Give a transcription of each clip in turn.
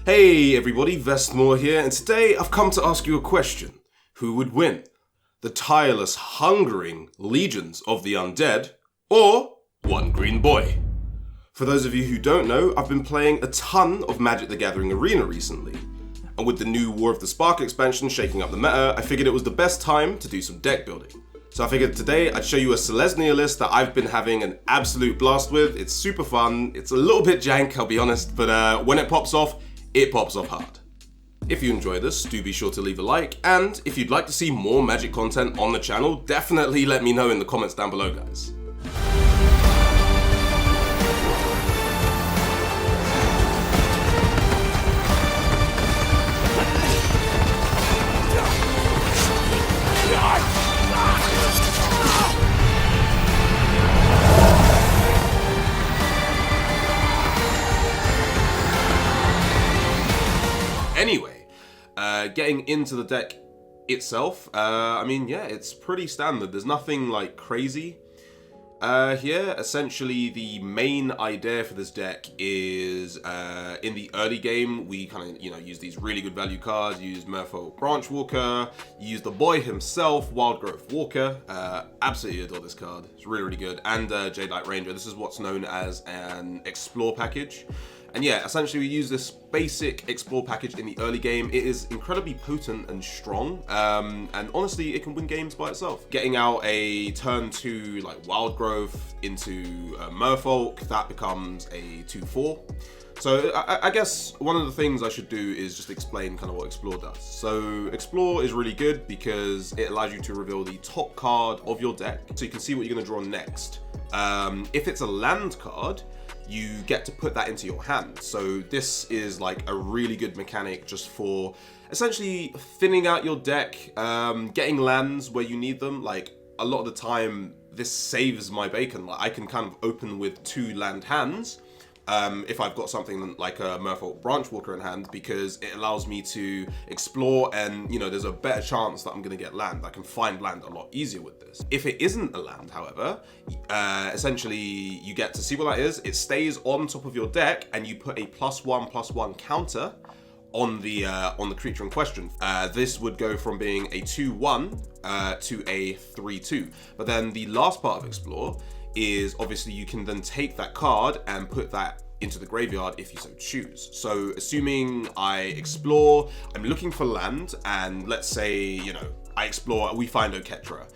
Hey everybody, Vestmore here, and today I've come to ask you a question. Who would win? The tireless, hungering legions of the undead, or one green boy? For those of you who don't know, I've been playing a ton of Magic the Gathering Arena recently. And with the new War of the Spark expansion shaking up the meta, I figured it was the best time to do some deck building. So I figured today I'd show you a Selesnya list that I've been having an absolute blast with. It's super fun, it's a little bit jank, I'll be honest, but when it pops off hard. If you enjoy this, do be sure to leave a like, and if you'd like to see more Magic content on the channel, definitely let me know in the comments down below, guys. Anyway, getting into the deck itself, I mean, yeah, it's pretty standard. There's nothing like crazy here. Essentially, the main idea for this deck is in the early game, we kind of, use these really good value cards. Use Merfolk Branchwalker, use the boy himself, Wildgrowth Walker. Absolutely adore this card. It's really, really good. And Jadeite Ranger. This is what's known as an Explore package. And yeah, essentially we use this basic Explore package in the early game. It is incredibly potent and strong, and honestly, it can win games by itself. Getting out a turn 2 like Wild Growth into Merfolk, that becomes a 2/4. So I guess one of the things I should do is just explain kind of what Explore does. So Explore is really good because it allows you to reveal the top card of your deck, so you can see what you're going to draw next. If it's a land card, you get to put that into your hand. So this is like a really good mechanic just for essentially thinning out your deck, getting lands where you need them. Like a lot of the time, this saves my bacon. Like I can kind of open with 2 land hands if I've got something like a Merfolk Branchwalker in hand, because it allows me to explore and, there's a better chance that I'm going to get land. I can find land a lot easier with this. If it isn't a land, however, essentially you get to see what that is. It stays on top of your deck and you put a +1/+1 counter on the creature in question. This would go from being a 2/1 to a 3/2. But then the last part of Explore is obviously you can then take that card and put that into the graveyard if you so choose. So assuming I explore, I'm looking for land, and let's say, I explore, we find Oketra.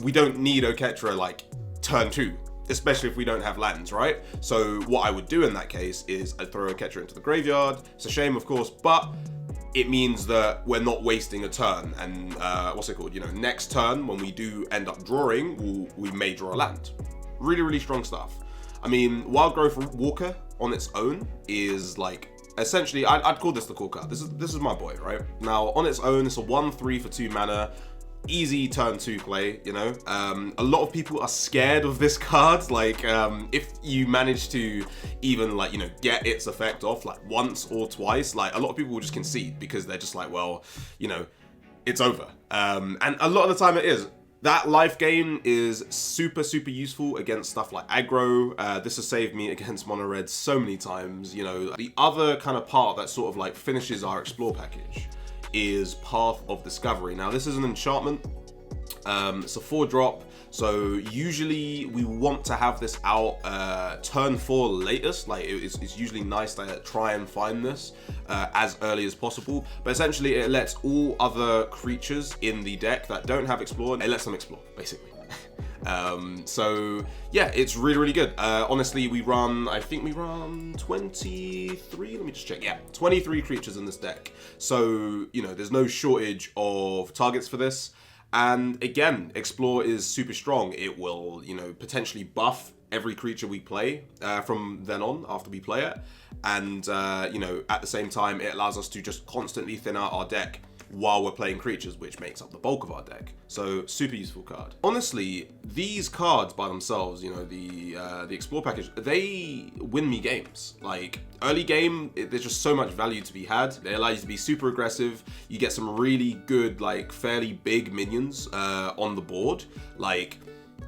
We don't need Oketra like turn 2, especially if we don't have lands, right? So what I would do in that case is I'd throw Oketra into the graveyard. It's a shame, of course, but it means that we're not wasting a turn, and next turn when we do end up drawing, we may draw a land. Really, really strong stuff. I mean, Wildgrowth Walker on its own is like, essentially, I'd call this the core card. This is my boy, right? Now, on its own, it's a 1/3 for 2 mana. Easy turn 2 play, A lot of people are scared of this card. Like, if you manage to even get its effect off like once or twice, like a lot of people will just concede because they're just like, well, it's over. And a lot of the time it is. That life gain is super, super useful against stuff like aggro. This has saved me against mono red so many times. The other kind of part that sort of like finishes our Explore package is Path of Discovery. Now this is an enchantment. It's a 4-drop. So usually we want to have this out turn 4 latest. Like it's usually nice to try and find this as early as possible. But essentially it lets all other creatures in the deck that don't have Explore, it lets them explore, basically. So yeah, it's really, really good. Honestly, I think we run 23, let me just check. Yeah, 23 creatures in this deck. So, there's no shortage of targets for this. And again, Explore is super strong. It will, potentially buff every creature we play from then on after we play it. And, at the same time, it allows us to just constantly thin out our deck while we're playing creatures, which makes up the bulk of our deck. So super useful card. Honestly, these cards by themselves, the Explore package, they win me games. Like early game, there's just so much value to be had. They allow you to be super aggressive. You get some really good, like fairly big minions on the board, like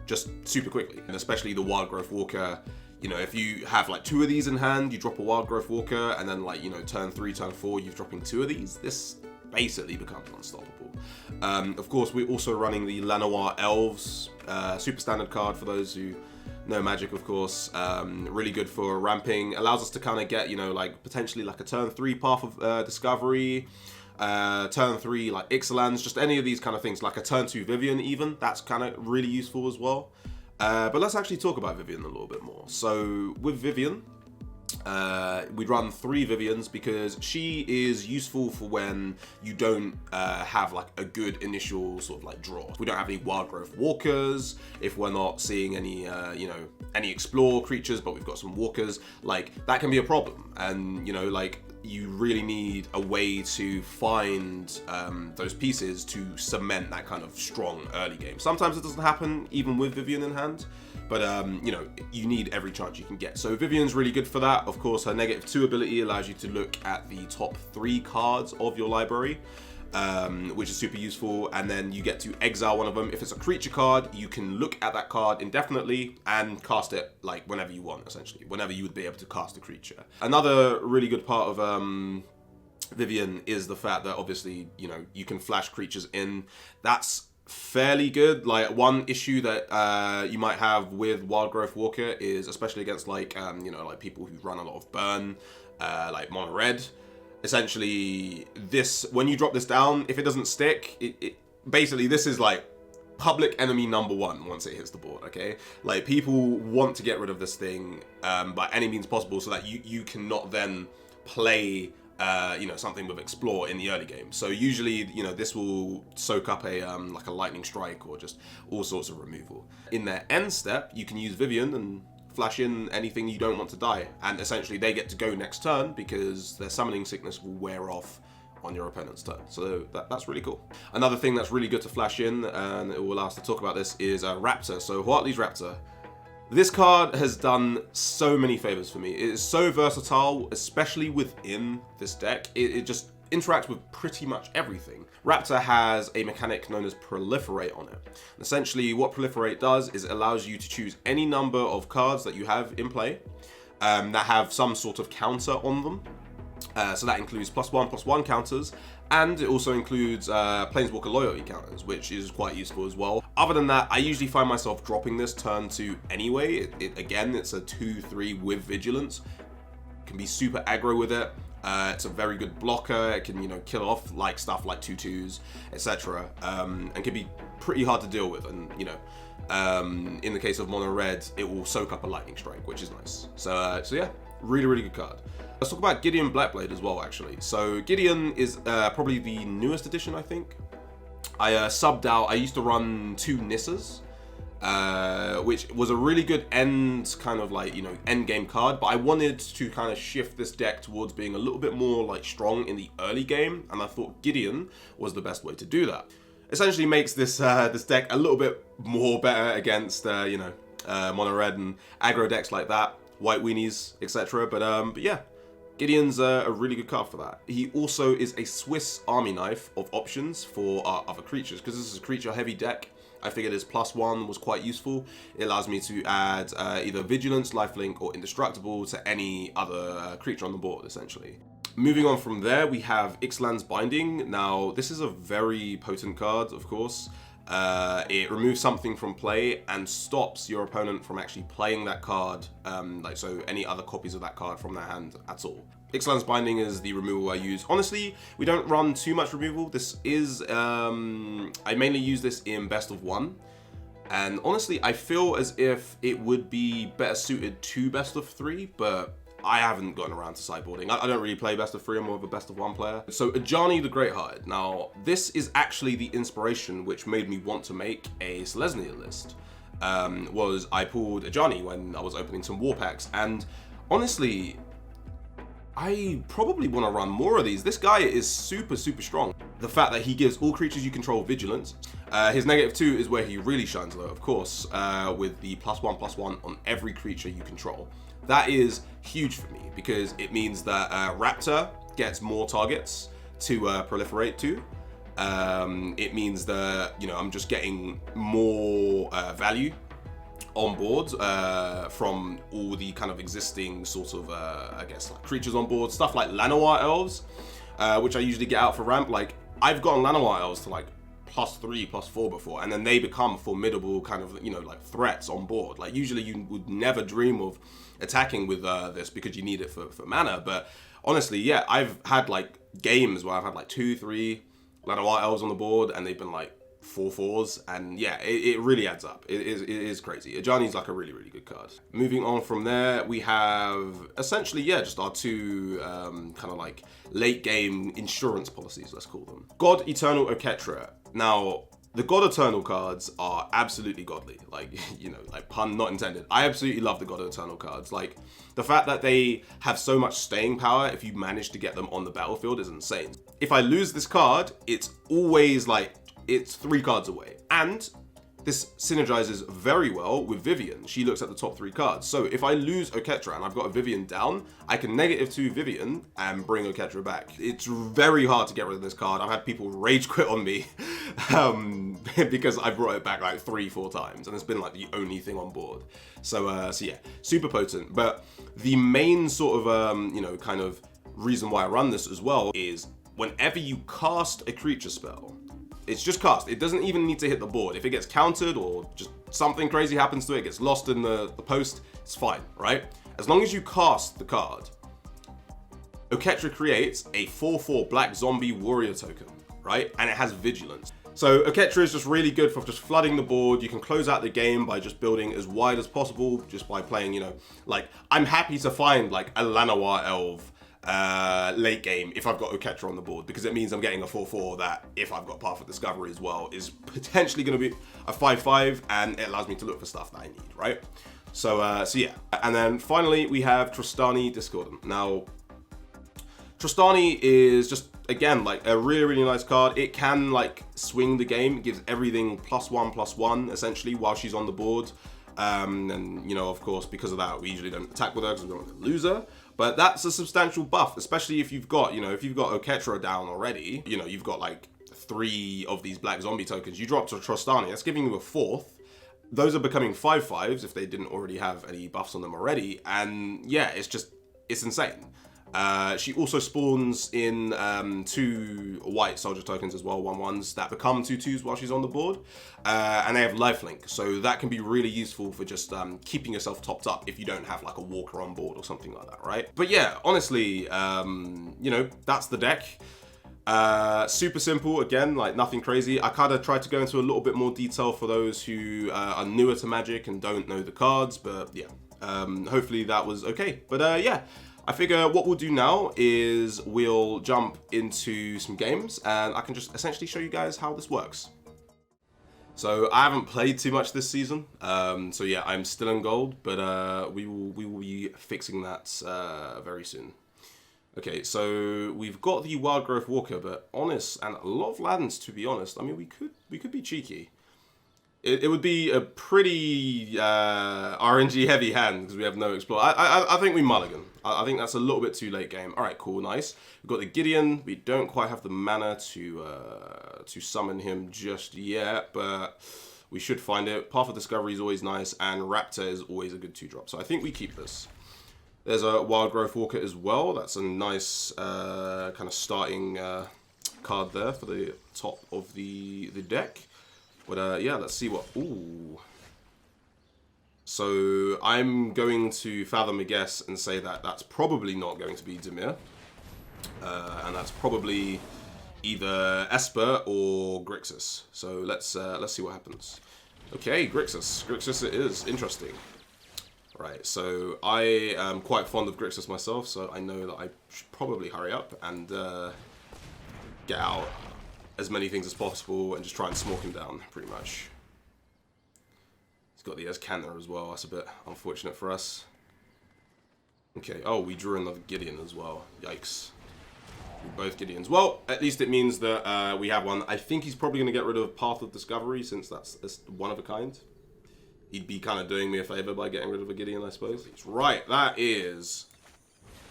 just super quickly. And especially the Wildgrowth Walker, you know, if you have like 2 of these in hand, you drop a Wild Growth Walker, and then like, you know, turn 3, turn 4, you're dropping 2 of these, this basically becomes unstoppable. Of course, we're also running the Lanoir Elves, super standard card for those who know Magic, of course. Really good for ramping, allows us to kind of get, you know, like potentially like a turn 3 Path of Discovery, turn 3 like Ixalan's, just any of these kind of things, like a turn 2 Vivian even, that's kind of really useful as well. But let's actually talk about Vivian a little bit more. So with Vivian, we'd run 3 Vivians because she is useful for when you don't have like a good initial sort of like draw. We don't have any Wild Growth Walkers, if we're not seeing any, you know, any Explore creatures, but we've got some Walkers, like that can be a problem. And, you know, like you really need a way to find those pieces to cement that kind of strong early game. Sometimes it doesn't happen even with Vivian in hand, but you know, you need every chance you can get. So Vivian's really good for that. Of course, her -2 ability allows you to look at the top 3 cards of your library, which is super useful, and then you get to exile one of them. If it's a creature card, you can look at that card indefinitely and cast it like whenever you want, essentially, whenever you would be able to cast a creature. Another really good part of Vivian is the fact that obviously, you know, you can flash creatures in. That's fairly good. Like one issue that you might have with Wild Growth Walker is, especially against like you know, like people who run a lot of burn, like mono red. Essentially, this, when you drop this down, if it doesn't stick, it basically, this is like public enemy #1 once it hits the board, okay? Like, people want to get rid of this thing by any means possible so that you cannot then play, you know, something with Explore in the early game. So usually, you know, this will soak up a like a Lightning Strike or just all sorts of removal. In their end step, you can use Vivian and flash in anything you don't want to die, and essentially they get to go next turn because their summoning sickness will wear off on your opponent's turn. So that's really cool. Another thing that's really good to flash in, and it will allow us to talk about this, is Raptor. So Huatli's Raptor. This card has done so many favors for me. It is so versatile, especially within this deck. It just interacts with pretty much everything. Raptor has a mechanic known as Proliferate on it. Essentially, what Proliferate does is it allows you to choose any number of cards that you have in play that have some sort of counter on them. So that includes +1/+1 counters, and it also includes Planeswalker loyalty counters, which is quite useful as well. Other than that, I usually find myself dropping this turn 2 anyway. Again, it's a 2/3 with Vigilance. Can be super aggro with it. It's a very good blocker. It can, you know, kill off like stuff like 2/2s, etc. And can be pretty hard to deal with. And, you know, in the case of mono red, it will soak up a Lightning Strike, which is nice. So yeah, really good card. Let's talk about Gideon Blackblade as well, actually. So Gideon is probably the newest edition, I think. I subbed out. I used to run 2 Nissas, which was a really good end kind of like, you know, end game card, but I wanted to kind of shift this deck towards being a little bit more like strong in the early game, and I thought Gideon was the best way to do that. Essentially makes this this deck a little bit more better against you know, mono red and aggro decks like that, white weenies, etc. But yeah, Gideon's a really good card for that. He also is a Swiss Army knife of options for other creatures, because this is a creature heavy deck. I figured his +1 was quite useful. It allows me to add either Vigilance, Lifelink, or Indestructible to any other creature on the board, essentially. Moving on from there, we have Ixalan's Binding. Now, this is a very potent card, of course. It removes something from play and stops your opponent from actually playing that card, like so any other copies of that card from their hand at all. Ixalan's Binding is the removal I use. Honestly, we don't run too much removal. This is, I mainly use this in best of 1. And honestly, I feel as if it would be better suited to best of 3, but I haven't gotten around to sideboarding. I don't really play best of 3, I'm more of a best of 1 player. So Ajani the Greathearted. Now, this is actually the inspiration which made me want to make a Selesnya list. Was I pulled Ajani when I was opening some war packs, and honestly, I probably want to run more of these. This guy is super strong. The fact that he gives all creatures you control Vigilance. His -2 is where he really shines though, of course, with the +1/+1 on every creature you control. That is huge for me because it means that Raptor gets more targets to proliferate to. It means that, you know, I'm just getting more value on board from all the kind of existing sort of, I guess, like creatures on board. Stuff like Llanowar Elves, which I usually get out for ramp. Like, I've gotten Llanowar Elves to like +3, +4 before, and then they become formidable kind of, you know, like threats on board. Like, usually you would never dream of attacking with this because you need it for mana. But honestly, yeah, I've had like games where I've had like 2, 3 Llanowar Elves on the board, and they've been like 4/4s, and yeah, it really adds up. It is crazy. Ajani's like a really, really good card. Moving on from there, we have essentially, yeah, just our two kind of like late game insurance policies, let's call them. God Eternal Oketra. Now, the God Eternal cards are absolutely godly. Like, you know, like pun not intended. I absolutely love the God Eternal cards. Like, the fact that they have so much staying power if you manage to get them on the battlefield is insane. If I lose this card, it's always like, it's 3 cards away. And this synergizes very well with Vivian. She looks at the top 3 cards. So if I lose Oketra and I've got a Vivian down, I can -2 Vivian and bring Oketra back. It's very hard to get rid of this card. I've had people rage quit on me because I brought it back like 3, 4 times, and it's been like the only thing on board. So yeah, super potent. But the main sort of, you know, kind of reason why I run this as well is whenever you cast a creature spell, it's just cast. It doesn't even need to hit the board. If it gets countered or just something crazy happens to it, gets lost in the post, it's fine, right? As long as you cast the card, Oketra creates a 4/4 black zombie warrior token, right? And it has vigilance. So Oketra is just really good for just flooding the board. You can close out the game by just building as wide as possible, just by playing, you know, like, I'm happy to find like a Llanowar Elf late game if I've got Oketra on the board, because it means I'm getting a 4/4 that, if I've got Path of Discovery as well, is potentially going to be a 5/5, and it allows me to look for stuff that I need, right? So yeah. And then finally we have Trostani Discordant. Now, Trostani is just, again, like a really, really nice card. It can like swing the game. It gives everything +1/+1 essentially while she's on the board. And, you know, of course, because of that, we usually don't attack with her because we don't want to lose her. But that's a substantial buff, especially if you've got, you know, if you've got Oketra down already, you know, you've got like 3 of these black zombie tokens. You drop to Trostani, that's giving you a 4th. Those are becoming 5/5s if they didn't already have any buffs on them already. And yeah, it's just, it's insane. She also spawns in 2 white soldier tokens as well, 1/1s that become 2/2s while she's on the board, and they have lifelink, so that can be really useful for just keeping yourself topped up if you don't have like a walker on board or something like that, right? But yeah, honestly, you know, that's the deck. Super simple, again, like nothing crazy. I kind of tried to go into a little bit more detail for those who are newer to Magic and don't know the cards, but yeah, hopefully that was okay. But yeah, I figure what we'll do now is we'll jump into some games, and I can just essentially show you guys how this works. So I haven't played too much this season, so yeah, I'm still in gold, but we will be fixing that very soon. Okay, so we've got the Wild Growth Walker, but honest, and a lot of lands, to be honest. I mean, we could be cheeky. It would be a pretty RNG heavy hand because we have no explore. I think we mulligan. I think that's a little bit too late game. All right, cool, nice. We've got the Gideon. We don't quite have the mana to summon him just yet, but we should find it. Path of Discovery is always nice, and Raptor is always a good 2-drop. So I think we keep this. There's a Wild Growth Walker as well. That's a nice kind of starting card there for the top of the deck. But yeah, let's see what... Ooh. So I'm going to fathom a guess and say that that's probably not going to be Dimir. And that's probably either Esper or Grixis. So let's see what happens. Okay, Grixis. Grixis it is. Interesting. Right, so I am quite fond of Grixis myself, so I know that I should probably hurry up and get out as many things as possible and just try and smoke him down, pretty much. He's got the Escanter as well. That's a bit unfortunate for us. Okay, oh, we drew another Gideon as well. Yikes. Both Gideons. Well, at least it means that we have one. I think he's probably going to get rid of Path of Discovery, since that's one of a kind. He'd be kind of doing me a favor by getting rid of a Gideon, I suppose. Right, that is,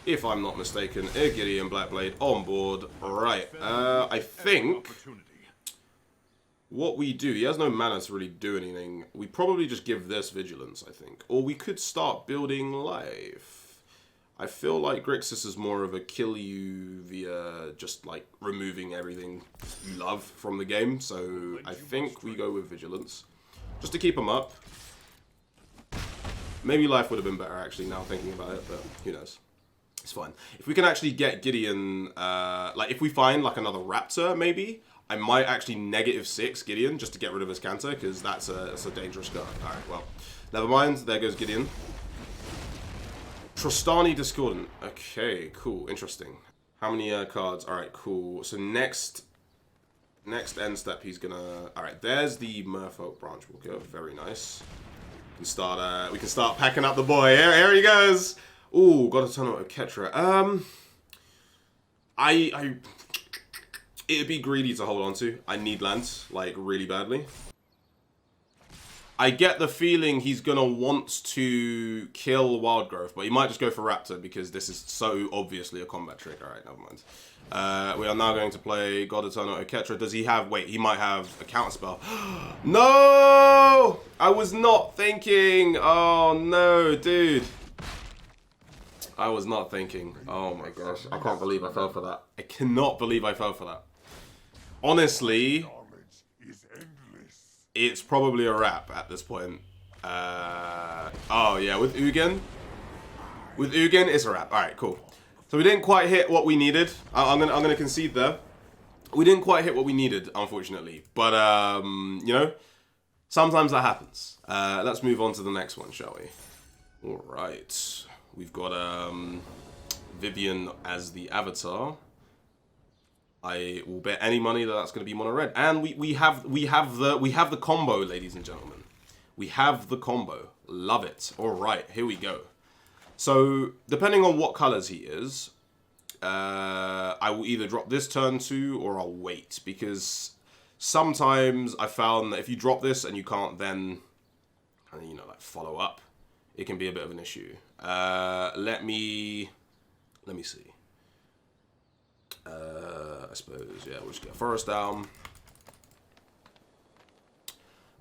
if I'm not mistaken, a Gideon Blackblade on board. Right, I think what we do, he has no mana to really do anything. We probably just give this Vigilance, I think. Or we could start building life. I feel like Grixis is more of a kill you via just like removing everything you love from the game. So I think we go with Vigilance. Just to keep him up. Maybe life would have been better actually now thinking about it, but who knows. It's fine. If we can actually get Gideon, like if we find like another Raptor maybe, I might actually -6 Gideon just to get rid of his counter, because that's a dangerous card. Alright, well, never mind. There goes Gideon. Trostani Discordant. Okay, cool. Interesting. How many cards? Alright, cool. So next end step he's gonna... Alright, there's the Merfolk Branchwalker. Very nice. We can start packing up the boy. Here he goes! Ooh, got a ton of Ketra. It'd be greedy to hold on to. I need lands, like, really badly. I get the feeling he's gonna want to kill Wildgrowth, but he might just go for Raptor because this is so obviously a combat trick. Alright, never mind. We are now going to play God Eternal Oketra. Does he have... Wait, he might have a counterspell. No! I was not thinking. Oh, no, dude. I was not thinking. Oh my gosh. I can't believe I fell for that. I cannot believe I fell for that. Honestly, it's probably a wrap at this point. Oh yeah, with Ugin? With Ugin, it's a wrap. Alright, cool. So we didn't quite hit what we needed. I'm gonna concede there. We didn't quite hit what we needed, unfortunately. But, you know, sometimes that happens. Let's move on to the next one, shall we? Alright. We've got Vivian as the avatar. I will bet any money that that's going to be mono red, and we have the combo, ladies and gentlemen. We have the combo. Love it. All right, here we go. So depending on what colors he is, I will either drop this turn 2 or I'll wait, because sometimes I found that if you drop this and you can't then, you know, like follow up, it can be a bit of an issue. Let me see. I suppose, yeah, we'll just get Forest down.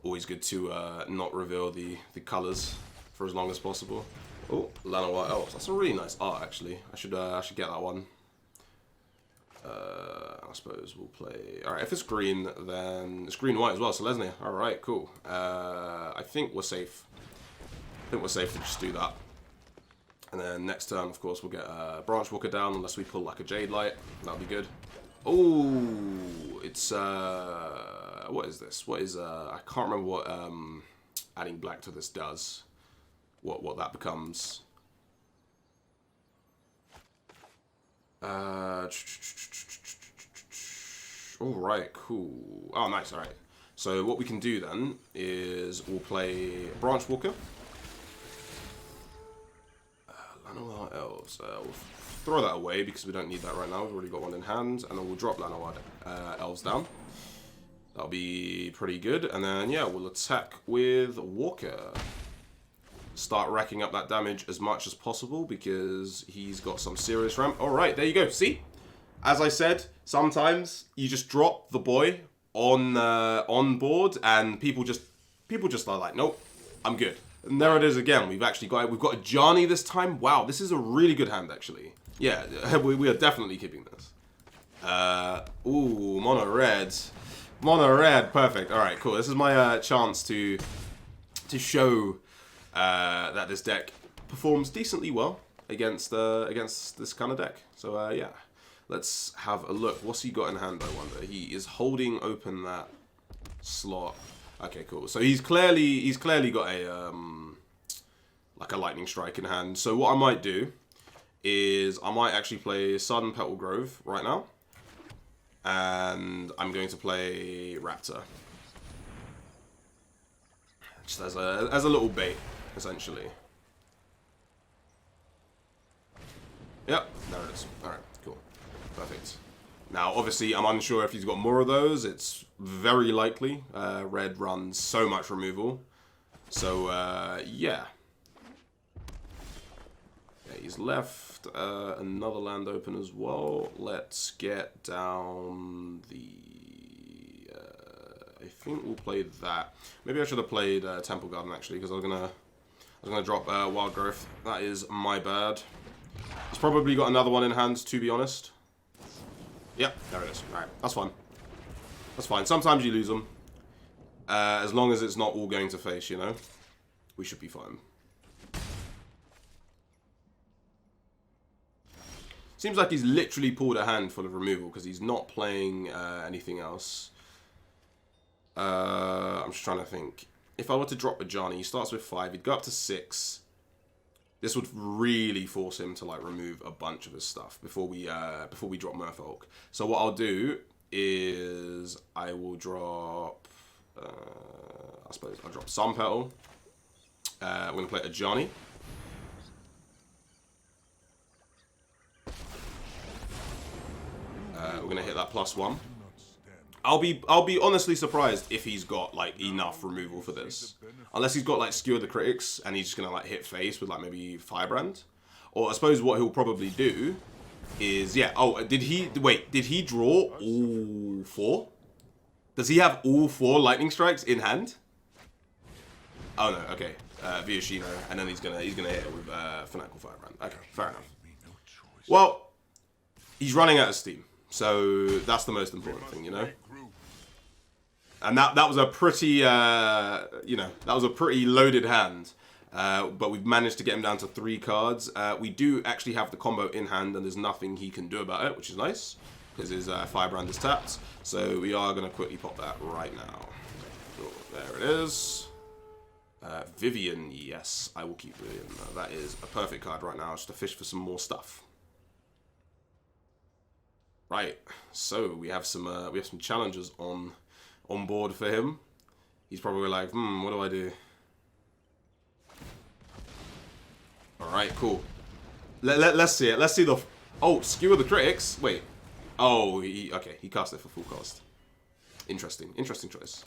Always good to not reveal the colors for as long as possible. Oh, Llanowar Elves. That's a really nice art, actually. I should get that one. I suppose we'll play... Alright, if it's green, then it's green-white as well, Selesnya. Alright, cool. I think we're safe. I think we're safe to just do that. And then next turn, of course, we'll get Branchwalker down, unless we pull like a Jade Light. That'll be good. Oh, it's... what is this? What is... I can't remember what adding black to this does. What that becomes. Alright, cool. Oh, nice, alright. So what we can do then is we'll play Branchwalker. Llanowar Elves. We'll throw that away because we don't need that right now. We've already got one in hand. And then we'll drop Llanowar Elves down. That'll be pretty good. And then, yeah, we'll attack with Walker. Start racking up that damage as much as possible because he's got some serious ramp. Alright, there you go. See? As I said, sometimes you just drop the boy on board and people just are like, nope, I'm good. And there it is again. We've got a Johnny this time. Wow, this is a really good hand actually. Yeah, we are definitely keeping this. Ooh, mono red. Mono red, perfect. Alright, cool. This is my chance to show that this deck performs decently well against this kind of deck. So yeah, let's have a look. What's he got in hand, I wonder? He is holding open that slot. Okay, cool. So he's clearly got a like a lightning strike in hand. So what I might do is I might actually play Sudden Petal Grove right now, and I'm going to play Raptor just as a little bait, essentially. Yep, there it is. Alright, cool. Perfect. Now, obviously, I'm unsure if he's got more of those. It's very likely. Red runs so much removal. So, yeah. Yeah, he's left another land open as well. Let's get down the... I think we'll play that. Maybe I should have played Temple Garden actually, because I was gonna drop Wild Growth. That is my bad. He's probably got another one in hand, to be honest. Yep, there it is. Alright, that's fine. That's fine. Sometimes you lose them. As long as it's not all going to face, you know? We should be fine. Seems like he's literally pulled a hand full of removal because he's not playing anything else. I'm just trying to think. If I were to drop Ajani, he starts with 5. He'd go up to 6. This would really force him to like remove a bunch of his stuff before we drop Merfolk. So what I'll do is I will drop. I suppose I'll drop Sun Petal. We're gonna play Ajani. We're gonna hit that +1. I'll be honestly surprised if he's got like enough removal for this, unless he's got like Skewer the Critics and he's just gonna like hit face with like maybe Firebrand, or I suppose what he'll probably do is Oh, did he draw all 4? Does he have all 4 Lightning Strikes in hand? Oh no, okay. Viashino, and then he's gonna hit it with Fanatical Firebrand. Okay, fair enough. Well, he's running out of steam, so that's the most important thing, you know. And that was a pretty that was a pretty loaded hand, but we've managed to get him down to 3 cards. We do actually have the combo in hand, and there's nothing he can do about it, which is nice because his Firebrand is tapped. So we are gonna quickly pop that right now. Oh, there it is. Vivian, yes, I will keep Vivian. That is a perfect card right now, just to fish for some more stuff. Right, so we have some challenges on board for him. He's probably like, what do I do? All right, cool. Let's see it. Let's see the. Oh, Skewer the Critics. Wait. Oh, okay. He cast it for full cost. Interesting choice.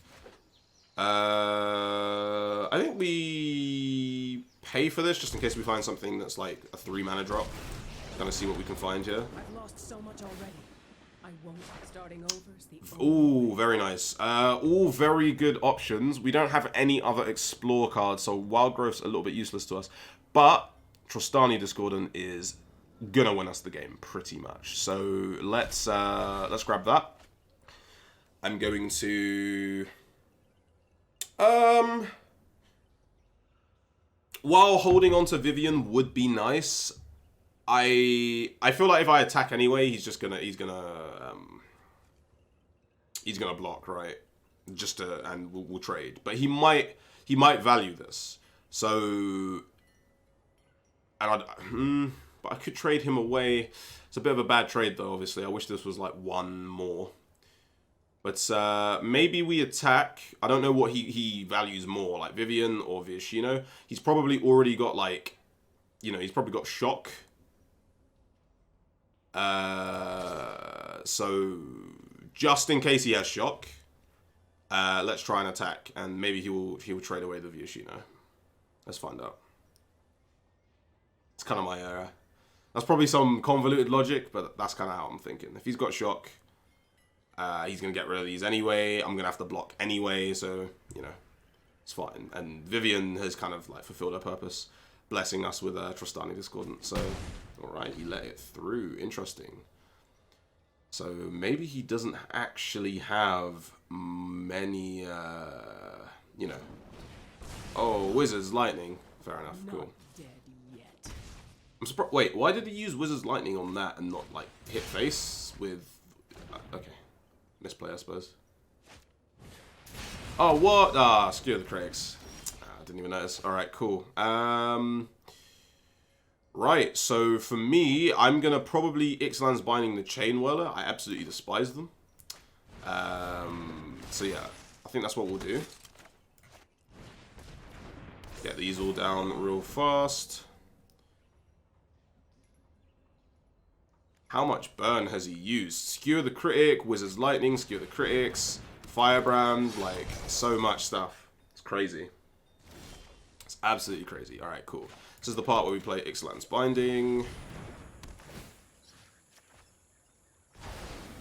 I think we pay for this just in case we find something that's like a 3 mana drop. Kind of see what we can find here. I've lost so much already. I won't. Starting over is the Ooh, very nice. All very good options. We don't have any other Explore cards, so Wild Growth's a little bit useless to us. But Trostani Discordant is gonna win us the game pretty much. So let's grab that. I'm going to. While holding on to Vivian would be nice, I feel like if I attack anyway, he's gonna block, right? Just to, and we'll trade. But he might value this. So, and but I could trade him away. It's a bit of a bad trade though. Obviously, I wish this was like 1 more. But maybe we attack. I don't know what he values more, like Vivian or Viashino. He's probably already got like, he's probably got Shock. So just in case he has Shock, let's try and attack, and maybe he will trade away the Viashino. Let's find out. It's kind of my error. That's probably some convoluted logic, but that's kind of how I'm thinking. If he's got Shock, he's going to get rid of these anyway. I'm going to have to block anyway, so, it's fine. And Vivian has kind of, like, fulfilled her purpose, blessing us with Trostani Discordant. So, alright, he let it through. Interesting. So, maybe he doesn't actually have many, Oh, Wizard's Lightning. Fair enough, cool. I'm surprised. Wait, why did he use Wizard's Lightning on that and not, like, hit face with... okay. Misplay, I suppose. Oh, what? Ah, Skewer the Critics. I didn't even notice. Alright, cool. Right, so for me, I'm going to probably Ixalan's Binding the Chain Whirler. I absolutely despise them. So yeah, I think that's what we'll do. Get these all down real fast. How much burn has he used? Skewer the Critic, Wizard's Lightning, Skewer the Critics, Firebrand, like, so much stuff. It's crazy. It's absolutely crazy. Alright, cool. This is the part where we play Ixalan's Binding.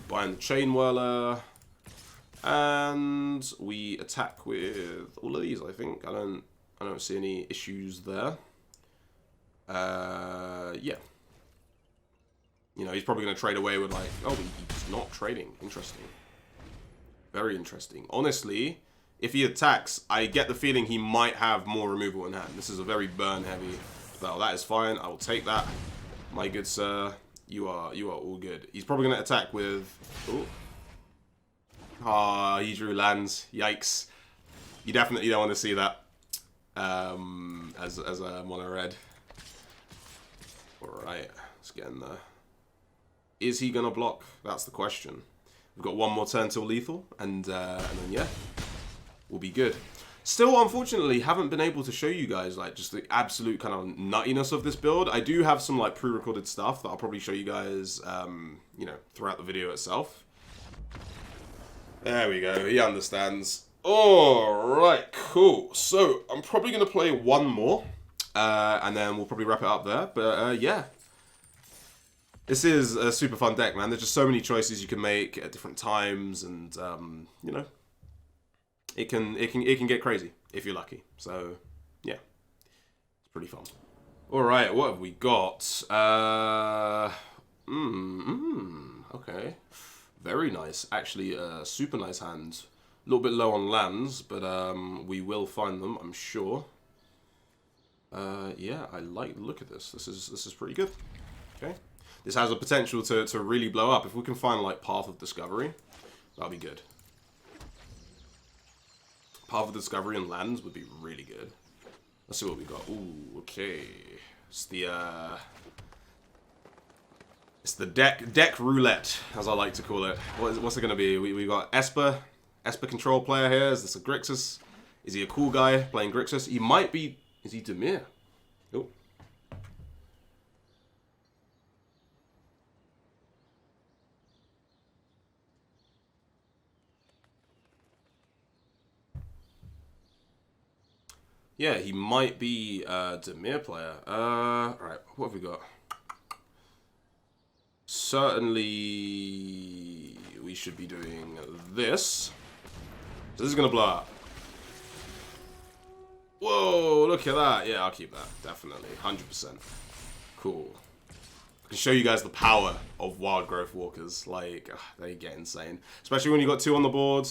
Bind the Chain Whirler. And we attack with all of these, I think. I don't see any issues there. Yeah. You know, he's probably going to trade away with like, oh, he's not trading. Interesting. Very interesting. Honestly, if he attacks, I get the feeling he might have more removal in hand. This is a very burn heavy spell. That is fine. I will take that. My good sir, you are all good. He's probably going to attack with... Ooh. Ah, he drew lands. Yikes. You definitely don't want to see that as a mono red. Alright, let's get in there. Is he going to block? That's the question. We've got one more turn till lethal, and then, yeah, we'll be good. Still, unfortunately, haven't been able to show you guys, like, just the absolute kind of nuttiness of this build. I do have some, like, pre-recorded stuff that I'll probably show you guys, you know, throughout the video itself. There we go, he understands. Alright, cool. So, I'm probably going to play one more, and then we'll probably wrap it up there. But, yeah. This is a super fun deck, man. There's just so many choices you can make at different times, and, you know, it can get crazy if you're lucky. So, yeah. It's pretty fun. Alright, what have we got? Okay. Very nice. Actually, a super nice hand. A little bit low on lands, but we will find them, I'm sure. Yeah, I like the look of this. This is pretty good. Okay. This has a potential to really blow up. If we can find, like, Path of Discovery, that'll be good. Path of Discovery and lands would be really good. Let's see what we got. Ooh, okay. It's the deck roulette, as I like to call it. What's it going to be? We got Esper control player here. Is this a Grixis? Is he a cool guy playing Grixis? He might be... Is he Dimir? Oh. Yeah, he might be a Dimir player. Alright, what have we got? Certainly, we should be doing this. So this is going to blow up. Whoa, look at that. Yeah, I'll keep that. Definitely. 100%. Cool. I can show you guys the power of Wild Growth Walkers. Like, they get insane. Especially when you got 2 on the board.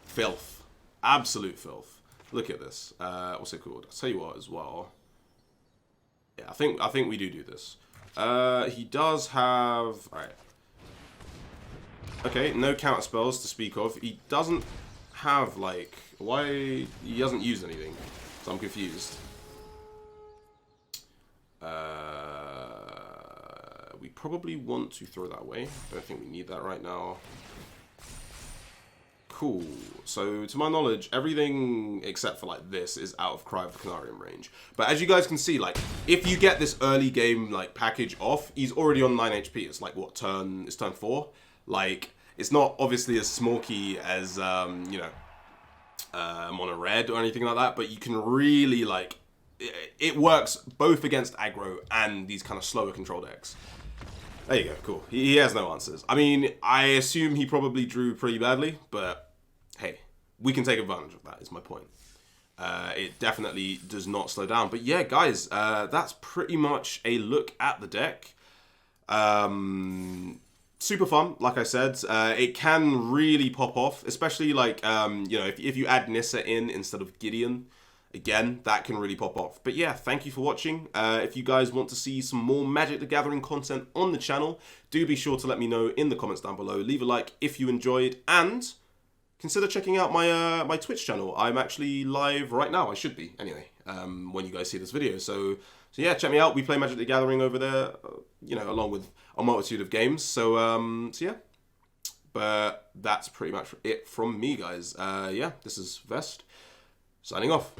Filth. Absolute filth. Look at this. What's it called? I'll tell you what as well. Yeah, I think we do this. He does have... Alright. Okay, no counter spells to speak of. He doesn't have, like... Why... He hasn't used anything. So I'm confused. We probably want to throw that away. I don't think we need that right now. Cool. So, to my knowledge, everything except for, like, this is out of Cry of the Canarium range. But as you guys can see, like, if you get this early game, like, package off, he's already on 9 HP. It's like, what, it's turn 4? Like, it's not obviously as smoky as, you know, Mono Red or anything like that, but you can really, like, it works both against aggro and these kind of slower control decks. There you go, cool. He has no answers. I mean, I assume he probably drew pretty badly, but hey, we can take advantage of that, is my point. It definitely does not slow down. But yeah, guys, that's pretty much a look at the deck. Super fun, like I said. It can really pop off, especially like, you know, if you add Nissa in instead of Gideon, again, that can really pop off. But yeah, thank you for watching. If you guys want to see some more Magic the Gathering content on the channel, do be sure to let me know in the comments down below. Leave a like if you enjoyed, and consider checking out my my Twitch channel. I'm actually live right now. I should be, anyway, when you guys see this video. So yeah, check me out. We play Magic the Gathering over there, you know, along with a multitude of games. So yeah. But that's pretty much it from me, guys. Yeah, this is Vest, signing off.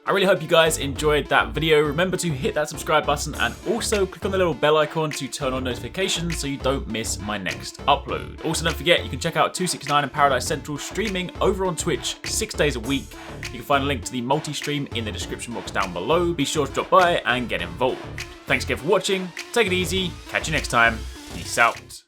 I really hope you guys enjoyed that video. Remember to hit that subscribe button and also click on the little bell icon to turn on notifications so you don't miss my next upload. Also, don't forget, you can check out TwoSixNine and Paradise Central streaming over on Twitch 6 days a week. You can find a link to the multi-stream in the description box down below. Be sure to drop by and get involved. Thanks again for watching. Take it easy. Catch you next time. Peace out.